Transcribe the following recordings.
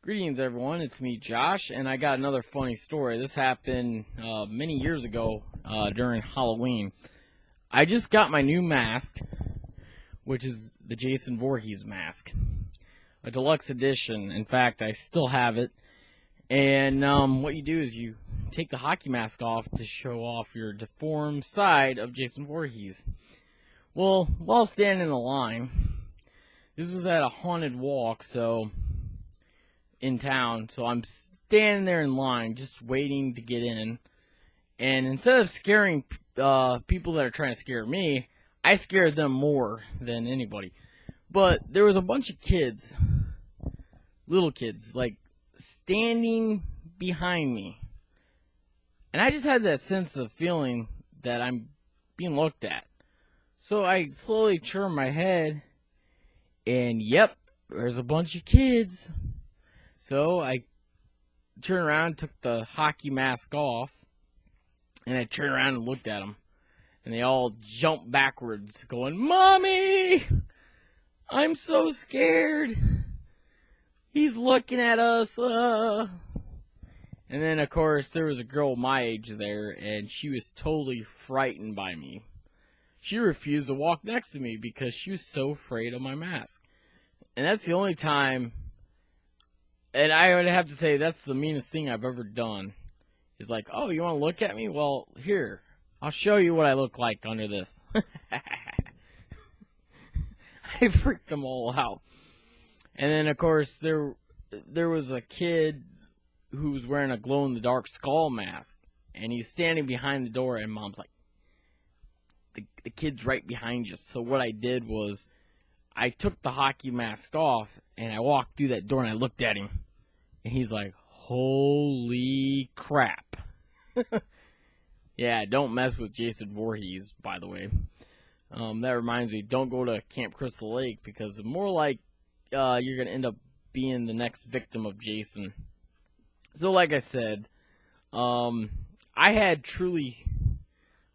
Greetings, everyone. It's me, Josh, and I got another funny story. This happened many years ago during Halloween. I just got my new mask, which is the Jason Voorhees mask, a deluxe edition. In fact, I still have it. And what you do is you take the hockey mask off to show off your deformed side of Jason Voorhees. Well, while standing in the line, this was at a haunted walk, in town, so I'm standing there in line just waiting to get in, and instead of scaring people that are trying to scare me, I scared them more than anybody. But there was a bunch of kids, little kids, like standing behind me, and I just had that sense of feeling that I'm being looked at. So I slowly turn my head, and yep, there's a bunch of kids. So I turned around, took the hockey mask off, and I turned around and looked at them. And they all jumped backwards, going, "Mommy! I'm so scared! He's looking at us!" And then, of course, there was a girl my age there, and she was totally frightened by me. She refused to walk next to me because she was so afraid of my mask. And that's the only time... And I would have to say that's the meanest thing I've ever done. Is like, oh, you want to look at me? Well, here, I'll show you what I look like under this. I freaked them all out. And then, of course, there was a kid who was wearing a glow-in-the-dark skull mask. And he's standing behind the door, and Mom's like, the kid's right behind you. So what I did was, I took the hockey mask off, and I walked through that door, and I looked at him. And he's like, holy crap. Yeah, don't mess with Jason Voorhees, by the way. That reminds me, don't go to Camp Crystal Lake, because more like you're going to end up being the next victim of Jason. So like I said, I had truly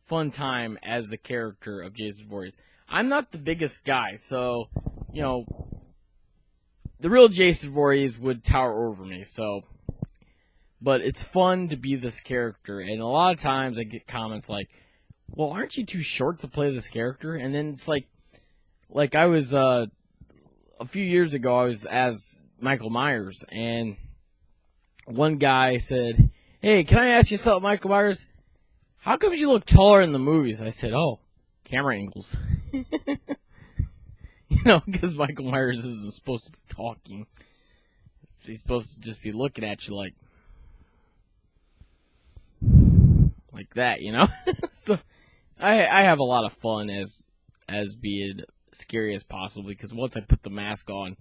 fun time as the character of Jason Voorhees. I'm not the biggest guy, so, you know, the real Jason Voorhees would tower over me, but it's fun to be this character, and a lot of times I get comments like, well, aren't you too short to play this character? And then it's like I was, a few years ago, I was as Michael Myers, and one guy said, hey, can I ask you something, Michael Myers? How come you look taller in the movies? I said, oh, camera angles. Because Michael Myers isn't supposed to be talking. He's supposed to just be looking at you like that, So I have a lot of fun as being scary as possible, because once I put the mask on,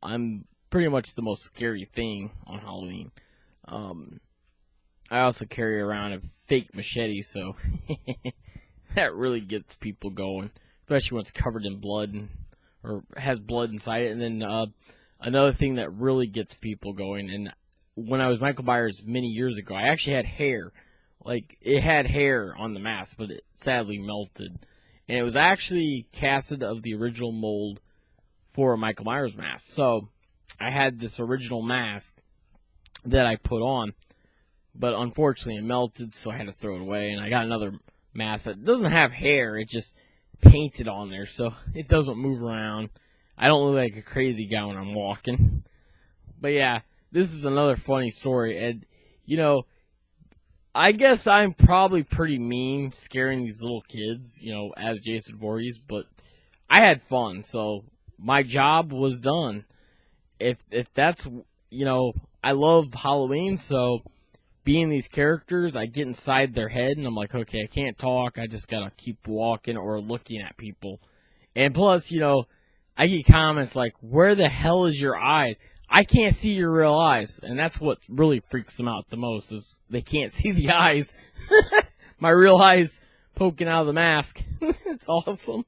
I'm pretty much the most scary thing on Halloween. I also carry around a fake machete, so that really gets people going. Especially when it's covered in blood or has blood inside it. And then another thing that really gets people going, and when I was Michael Myers many years ago, I actually had hair. Like, it had hair on the mask, but it sadly melted. And it was actually casted of the original mold for a Michael Myers mask. So I had this original mask that I put on, but unfortunately it melted, so I had to throw it away. And I got another mask that doesn't have hair, it just painted on there, so it doesn't move around. I don't look like a crazy guy when I'm walking. But yeah, this is another funny story, and I guess I'm probably pretty mean scaring these little kids, as Jason Voorhees, but I had fun, so my job was done. If that's, I love Halloween, so being these characters, I get inside their head, and I'm like, okay, I can't talk, I just gotta keep walking or looking at people. And plus, I get comments like, where the hell is your eyes? I can't see your real eyes. And that's what really freaks them out the most, is they can't see the eyes. My real eyes poking out of the mask. It's awesome.